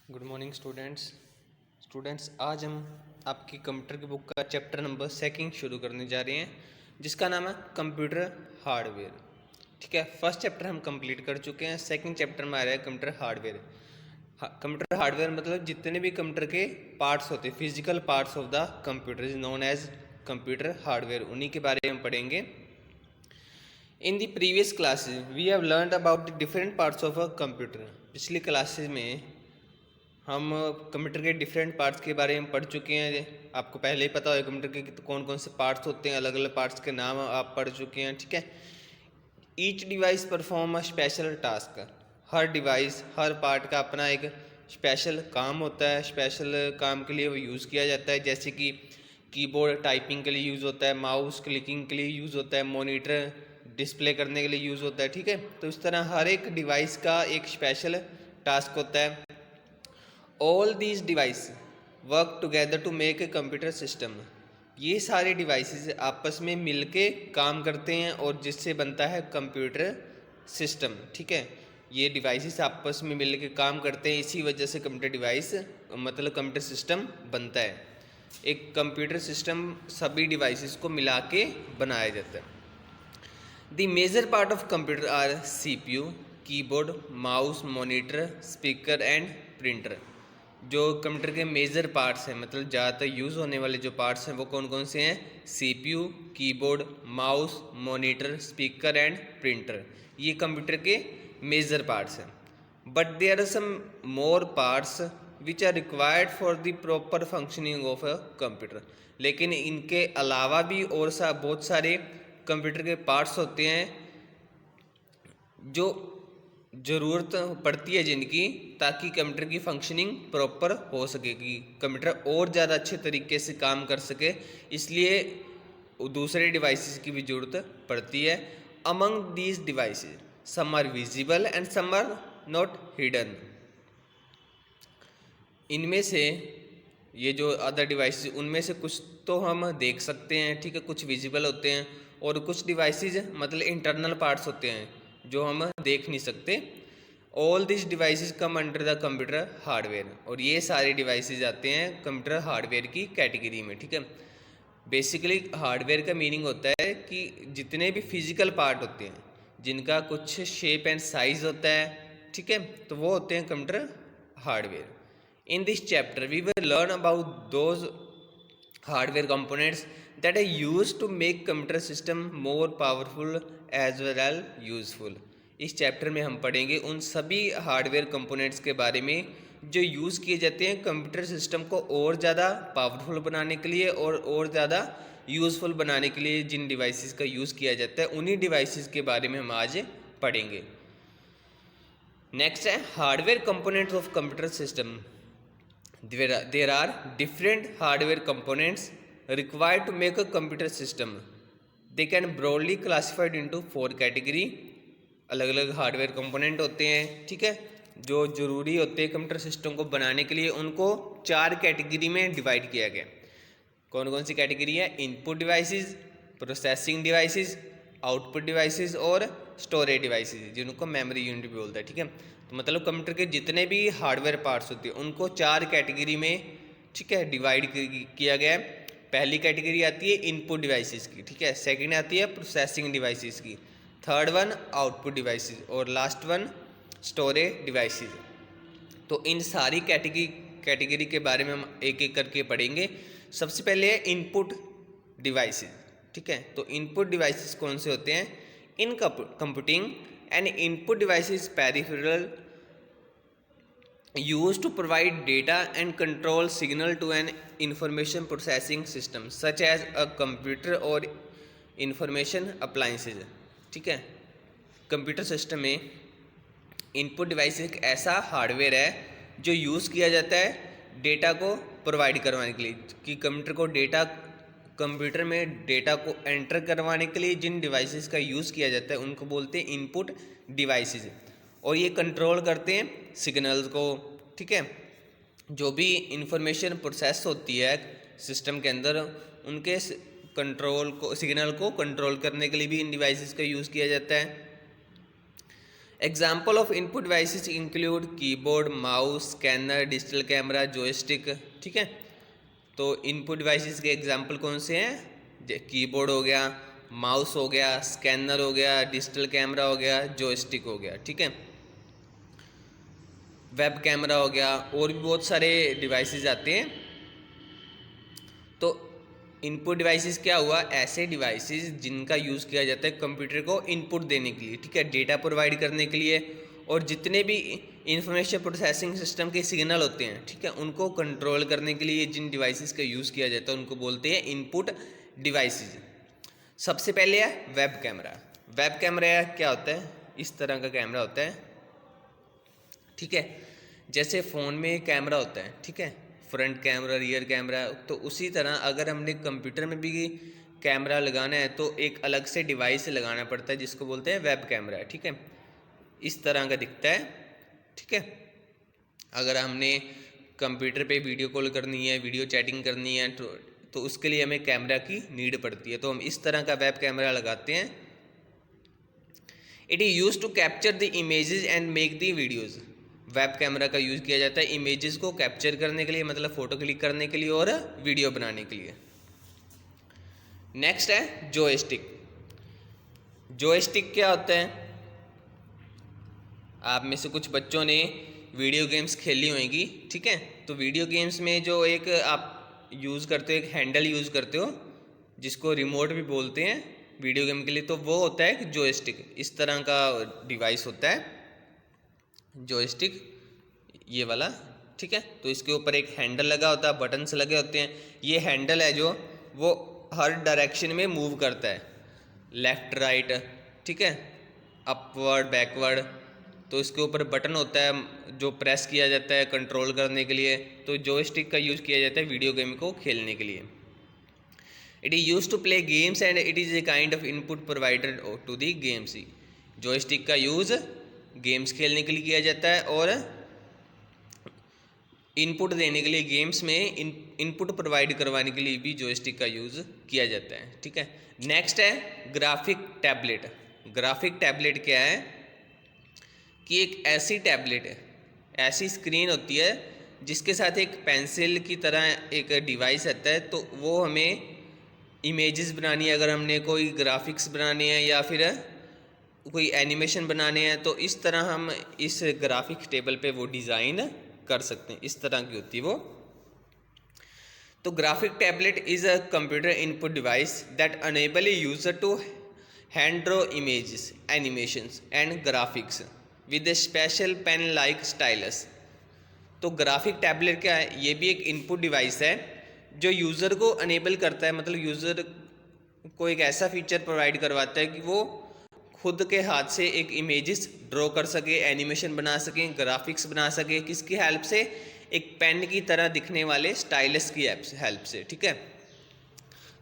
Good morning students आज हम आपकी कंप्यूटर की बुक का चैप्टर नंबर 2 शुरू करने जा रहे हैं, जिसका नाम है कंप्यूटर हार्डवेयर। ठीक है, फर्स्ट चैप्टर हम कंप्लीट कर चुके हैं। सेकंड चैप्टर में आ रहा है कंप्यूटर हार्डवेयर। कंप्यूटर हार्डवेयर मतलब जितने भी कंप्यूटर के पार्ट्स होते हैं, physical parts of the computer is known as computer hardware, उन्हीं के बारे में हम पढ़ेंगे। In the previous classes we have learned about the different parts of a computer. पिछली क्लासेज में हम कंप्यूटर के डिफरेंट पार्ट्स के बारे में पढ़ चुके हैं। आपको पहले ही पता होगा कंप्यूटर के कौन कौन से पार्ट्स होते हैं, अलग अलग पार्ट्स के नाम आप पढ़ चुके हैं। ठीक है, each device perform a special task. Her device, her part का अपना एक स्पेशल काम होता है। स्पेशल काम के लिए वो यूज़ किया जाता है, जैसे कि कीबोर्ड टाइपिंग के लिए यूज़ होता है, माउस क्लिकिंग के लिए यूज़ होता है, मॉनिटर डिस्प्ले करने के लिए यूज़ होता है। ठीक है, तो इस तरह हर एक डिवाइस का एक स्पेशल टास्क होता है। All these device work together to make a computer system. ये सारे डिवाइसेस आपस में मिलके काम करते हैं और जिससे बनता है कंप्यूटर सिस्टम। ठीक है, ये डिवाइसेस आपस में मिलके काम करते हैं, इसी वजह से कंप्यूटर डिवाइस मतलब कंप्यूटर सिस्टम बनता है। एक कंप्यूटर सिस्टम सभी डिवाइसेस को मिला के बनाया जाता है। The major part of computer are CPU, keyboard, mouse, monitor, speaker and printer. जो कंप्यूटर के मेजर पार्ट्स हैं, मतलब ज़्यादातर यूज़ होने वाले जो पार्ट्स हैं वो कौन कौन से हैं? CPU, keyboard, mouse, monitor, speaker and printer. ये कंप्यूटर के मेजर पार्ट्स हैं। But there are some more parts which are required for the proper functioning of a computer. लेकिन इनके अलावा भी और बहुत सारे कंप्यूटर के पार्ट्स होते हैं जो ज़रूरत पड़ती है जिनकी, ताकि कंप्यूटर की फंक्शनिंग प्रॉपर हो सकेगी, कंप्यूटर और ज़्यादा अच्छे तरीके से काम कर सके, इसलिए दूसरे डिवाइसेस की भी ज़रूरत पड़ती है। Among these devices some are visible and some are not hidden. इनमें से ये जो अदर डिवाइसेस, उनमें से कुछ तो हम देख सकते हैं, ठीक है, कुछ विजिबल होते हैं, और कुछ डिवाइसेस मतलब इंटरनल पार्ट्स होते हैं जो हम देख नहीं सकते। All this devices come under the computer hardware, और ये सारे डिवाइसेस आते हैं कंप्यूटर हार्डवेयर की कैटेगरी में। ठीक है, बेसिकली हार्डवेयर का मीनिंग होता है कि जितने भी फिजिकल पार्ट होते हैं जिनका कुछ शेप एंड साइज होता है, ठीक है, तो वो होते हैं computer hardware. In this chapter, we will learn about those hardware components that are used to make computer system more powerful as well as useful. इस चैप्टर में हम पढ़ेंगे उन सभी हार्डवेयर कंपोनेंट्स के बारे में जो यूज़ किए जाते हैं कंप्यूटर सिस्टम को और ज़्यादा पावरफुल बनाने के लिए और ज़्यादा यूज़फुल बनाने के लिए जिन डिवाइसेस का यूज़ किया जाता है, उन्हीं डिवाइसेस के बारे में हम आज पढ़ेंगे। नेक्स्ट है hardware components of computer system. There are different hardware components required to make a computer system. They can broadly classified into 4 category. अलग अलग हार्डवेयर कंपोनेंट होते हैं, ठीक है, जो ज़रूरी होते हैं कंप्यूटर सिस्टम को बनाने के लिए, उनको 4 कैटेगरी में डिवाइड किया गया। कौन कौन सी कैटेगरी है? Input devices, processing devices, output devices और स्टोरेज डिवाइसेस, जिनको मेमोरी यूनिट भी बोलता है। ठीक है, तो मतलब कंप्यूटर के जितने भी हार्डवेयर पार्ट्स होते हैं उनको 4 कैटेगरी में, ठीक है, डिवाइड किया गया है। पहली कैटेगरी आती है इनपुट डिवाइसेस की, ठीक है, सेकंड आती है प्रोसेसिंग डिवाइसेस की, थर्ड वन आउटपुट डिवाइसेस और लास्ट वन स्टोरेज डिवाइसेस। तो इन सारी कैटेगरी के बारे में हम एक एक करके पढ़ेंगे। सबसे पहले है इनपुट डिवाइसेस। ठीक है, तो इनपुट डिवाइसेस कौन से होते हैं? In computing N input devices peripheral used to provide data and control signal to an information processing system such as a computer or information appliances। ठीक है, कंप्यूटर सिस्टम में इनपुट डिवाइस एक ऐसा hardware है जो यूज़ किया जाता है डेटा को प्रोवाइड करवाने के लिए, कि कंप्यूटर में डेटा को एंटर करवाने के लिए जिन डिवाइसेस का यूज़ किया जाता है उनको बोलते हैं इनपुट डिवाइसेस, और ये कंट्रोल करते हैं सिग्नल्स को। ठीक है, जो भी इंफॉर्मेशन प्रोसेस होती है सिस्टम के अंदर, उनके सिग्नल को कंट्रोल करने के लिए भी इन डिवाइसेस का यूज़ किया जाता है। Example of input devices include keyboard, mouse, scanner, digital camera, joystick. ठीक है, तो इनपुट डिवाइसेस के एग्जाम्पल कौन से हैं? कीबोर्ड हो गया, माउस हो गया, स्कैनर हो गया, डिजिटल कैमरा हो गया, जॉयस्टिक हो गया। ठीक है, वेब कैमरा हो गया, और भी बहुत सारे डिवाइसेस आते हैं। तो इनपुट डिवाइसेस क्या हुआ? ऐसे डिवाइसेस जिनका यूज़ किया जाता है कंप्यूटर को इनपुट देने के लिए, ठीक है, डेटा प्रोवाइड करने के लिए, और जितने भी इंफॉर्मेशन प्रोसेसिंग सिस्टम के सिग्नल होते हैं, ठीक है, उनको कंट्रोल करने के लिए जिन डिवाइसेस का यूज़ किया जाता है उनको बोलते हैं इनपुट डिवाइसेस। सबसे पहले है वेब कैमरा। वेब कैमरा क्या होता है? इस तरह का कैमरा होता है, ठीक है, जैसे फ़ोन में कैमरा होता है, ठीक है, फ्रंट कैमरा, रियर कैमरा, तो उसी तरह अगर हमने कंप्यूटर में भी कैमरा लगाना है तो एक अलग से डिवाइस लगाना पड़ता है जिसको बोलते हैं वेब कैमरा। ठीक है, इस तरह का दिखता है। ठीक है, अगर हमने कंप्यूटर पे वीडियो कॉल करनी है, वीडियो चैटिंग करनी है, तो उसके लिए हमें कैमरा की नीड पड़ती है, तो हम इस तरह का वेब कैमरा लगाते हैं। It is use to capture the images and make the videos. Web camera का यूज़ किया जाता है इमेजेस को कैप्चर करने के लिए, मतलब फ़ोटो क्लिक करने के लिए और वीडियो बनाने के लिए। नेक्स्ट है जॉयस्टिक। जॉयस्टिक क्या होता है? आप में से कुछ बच्चों ने वीडियो गेम्स खेली होंगी, ठीक है, तो वीडियो गेम्स में जो एक आप यूज़ करते हो, एक हैंडल यूज़ करते हो जिसको रिमोट भी बोलते हैं वीडियो गेम के लिए, तो वो होता है जॉयस्टिक। इस तरह का डिवाइस होता है जॉयस्टिक, ये वाला। ठीक है, तो इसके ऊपर एक हैंडल लगा होता है, बटन्स लगे होते हैं। ये हैंडल है जो वो हर डायरेक्शन में मूव करता है, लेफ़्ट राइट, ठीक है, अपवर्ड बैकवर्ड। तो इसके ऊपर बटन होता है जो प्रेस किया जाता है कंट्रोल करने के लिए। तो जॉयस्टिक का यूज़ किया जाता है वीडियो गेम को खेलने के लिए। It is use to play games and it is a kind of input provider to the games. Joystick का यूज़ गेम्स खेलने के लिए किया जाता है और इनपुट देने के लिए, गेम्स में इनपुट प्रोवाइड करवाने के लिए भी जॉयस्टिक का यूज़ किया जाता है। ठीक है, नेक्स्ट है ग्राफिक टैबलेट। ग्राफिक टैबलेट क्या है कि एक ऐसी टैबलेट है, ऐसी स्क्रीन होती है जिसके साथ एक पेंसिल की तरह एक डिवाइस आता है, तो वो हमें इमेजेस बनानी है, अगर हमने कोई ग्राफिक्स बनाने हैं या फिर कोई एनिमेशन बनाने हैं, तो इस तरह हम इस ग्राफिक टेबल पे वो डिज़ाइन कर सकते हैं। इस तरह की होती है वो। तो graphic tablet is a computer input device that enable a user to hand draw images, animations and graphics with a special pen like stylus. तो ग्राफिक टैबलेट क्या है? ये भी एक इनपुट डिवाइस है जो यूज़र को अनेबल करता है, मतलब यूज़र को एक ऐसा फीचर प्रोवाइड करवाता है कि वो खुद के हाथ से एक इमेजेस ड्रॉ कर सके, एनिमेशन बना सके, ग्राफिक्स बना सके, किसकी हेल्प से? एक पेन की तरह दिखने वाले स्टाइलस की हेल्प से। ठीक है,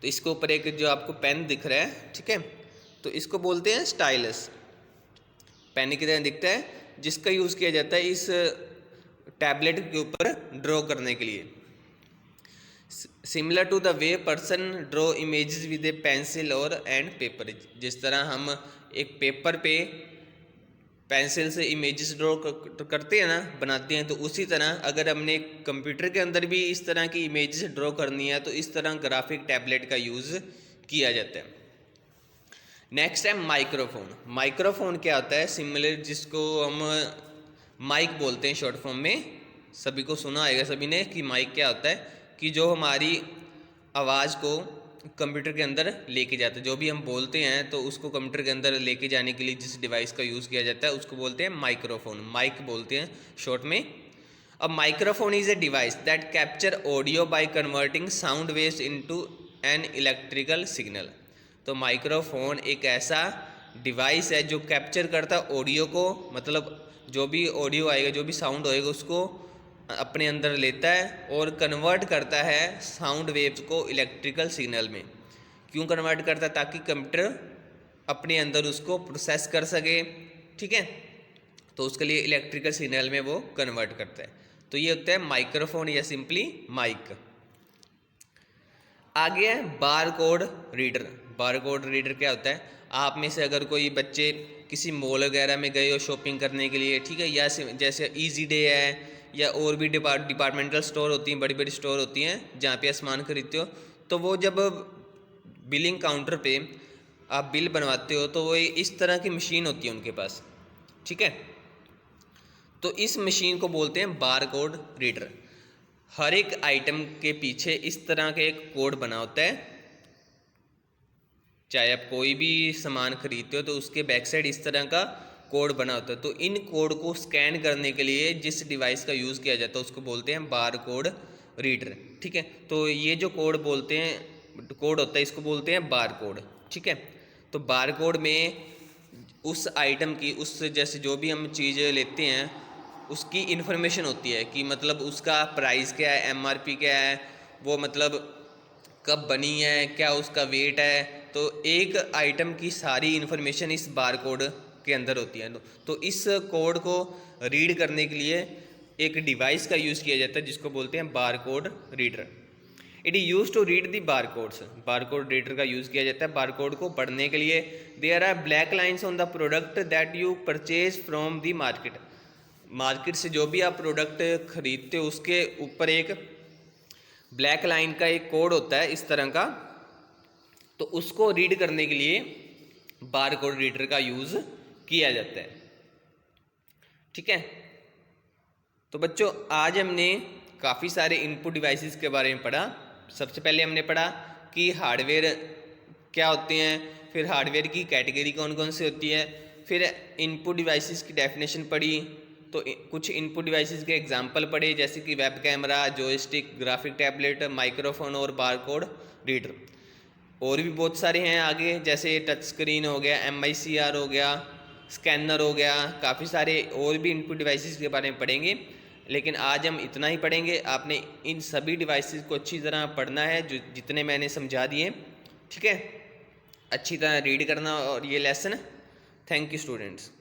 तो इसके ऊपर एक जो आपको पेन दिख रहा है, ठीक है, तो इसको बोलते हैं स्टाइलस। पेन की तरह दिखता है, जिसका यूज़ किया जाता है इस टैबलेट के ऊपर ड्रॉ करने के लिए। Similar to the way person draw images with a pencil और एंड पेपर। जिस तरह हम एक पेपर पे पेंसिल से इमेजेस ड्रॉ करते हैं ना, बनाते हैं, तो उसी तरह अगर हमने कंप्यूटर के अंदर भी इस तरह की इमेजेस ड्रॉ करनी है तो इस तरह ग्राफिक टैबलेट का यूज़ किया जाता है। नेक्स्ट है माइक्रोफोन। माइक्रोफोन क्या होता है? सिमिलर, जिसको हम माइक बोलते हैं शॉर्ट फॉर्म में। सभी को सुना आएगा सभी ने कि माइक क्या होता है, कि जो हमारी आवाज़ को कंप्यूटर के अंदर लेके जाता है। जो भी हम बोलते हैं तो उसको कंप्यूटर के अंदर लेके जाने के लिए जिस डिवाइस का यूज़ किया जाता है उसको बोलते हैं माइक्रोफोन, माइक बोलते हैं शॉर्ट में। अब microphone is a device that capture audio by converting sound waves into an electrical signal. तो माइक्रोफोन एक ऐसा डिवाइस है जो कैप्चर करता है ऑडियो को, मतलब जो भी ऑडियो आएगा, जो भी साउंड होएगा उसको अपने अंदर लेता है और कन्वर्ट करता है साउंड वेव्स को इलेक्ट्रिकल सिग्नल में। क्यों कन्वर्ट करता है? ताकि कंप्यूटर अपने अंदर उसको प्रोसेस कर सके। ठीक है, तो उसके लिए इलेक्ट्रिकल सिग्नल में वो कन्वर्ट करता है। तो ये होता है माइक्रोफोन या सिंपली माइक। आगे है barcode reader. Barcode reader क्या होता है? आप में से अगर कोई बच्चे किसी मॉल वगैरह में गए हो शॉपिंग करने के लिए, ठीक है, या जैसे ईजी डे है या और भी डिपार्टमेंटल स्टोर होती हैं, बड़ी बड़ी स्टोर होती हैं जहाँ पे सामान खरीदते हो, तो वो जब बिलिंग काउंटर पे आप बिल बनवाते हो तो वो इस तरह की मशीन होती है उनके पास, ठीक है। तो इस मशीन को बोलते हैं बार कोड रीडर। हर एक आइटम के पीछे इस तरह का एक कोड बना होता है, चाहे आप कोई भी सामान खरीदते हो तो उसके बैक साइड इस तरह का कोड बना होता है। तो इन कोड को स्कैन करने के लिए जिस डिवाइस का यूज़ किया जाता है उसको बोलते हैं बार कोड रीडर, ठीक है। तो ये जो कोड बोलते हैं, कोड होता है, इसको बोलते हैं बार कोड, ठीक है। तो बार कोड में उस आइटम की, उस जैसे जो भी हम चीज़ लेते हैं उसकी इन्फॉर्मेशन होती है कि मतलब उसका प्राइस क्या है, MRP क्या है, वो मतलब कब बनी है, क्या उसका वेट है। तो एक आइटम की सारी इन्फॉर्मेशन इस बार कोड के अंदर होती है। तो इस कोड को रीड करने के लिए एक डिवाइस का यूज़ किया जाता है जिसको बोलते हैं barcode reader. It is use to read the barcodes. Barcode reader का यूज़ किया जाता है बार कोड को पढ़ने के लिए। There are black lines on the product that you purchase from the market. Market से जो भी आप प्रोडक्ट खरीदते हो उसके ऊपर एक ब्लैक लाइन का एक कोड होता है इस तरह का, तो उसको रीड करने के लिए बार कोड रीडर का यूज़ किया जाता है, ठीक है। तो बच्चों आज हमने काफ़ी सारे इनपुट डिवाइसेस के बारे में पढ़ा। सबसे पहले हमने पढ़ा कि हार्डवेयर क्या होते हैं, फिर हार्डवेयर की कैटेगरी कौन कौन सी होती है, फिर इनपुट डिवाइसेस की डेफिनेशन पढ़ी। तो कुछ इनपुट डिवाइसेस के एग्जांपल पढ़े जैसे कि web camera, joystick, graphic tablet, microphone और बारकोड रीडर। और भी बहुत सारे हैं आगे, जैसे टच स्क्रीन हो गया, MICR हो गया, स्कैनर हो गया, काफ़ी सारे और भी इनपुट डिवाइसेस के बारे में पढ़ेंगे। लेकिन आज हम इतना ही पढ़ेंगे। आपने इन सभी डिवाइसेस को अच्छी तरह पढ़ना है जो जितने मैंने समझा दिए, ठीक है। अच्छी तरह रीड करना और ये लेसन। Thank you students.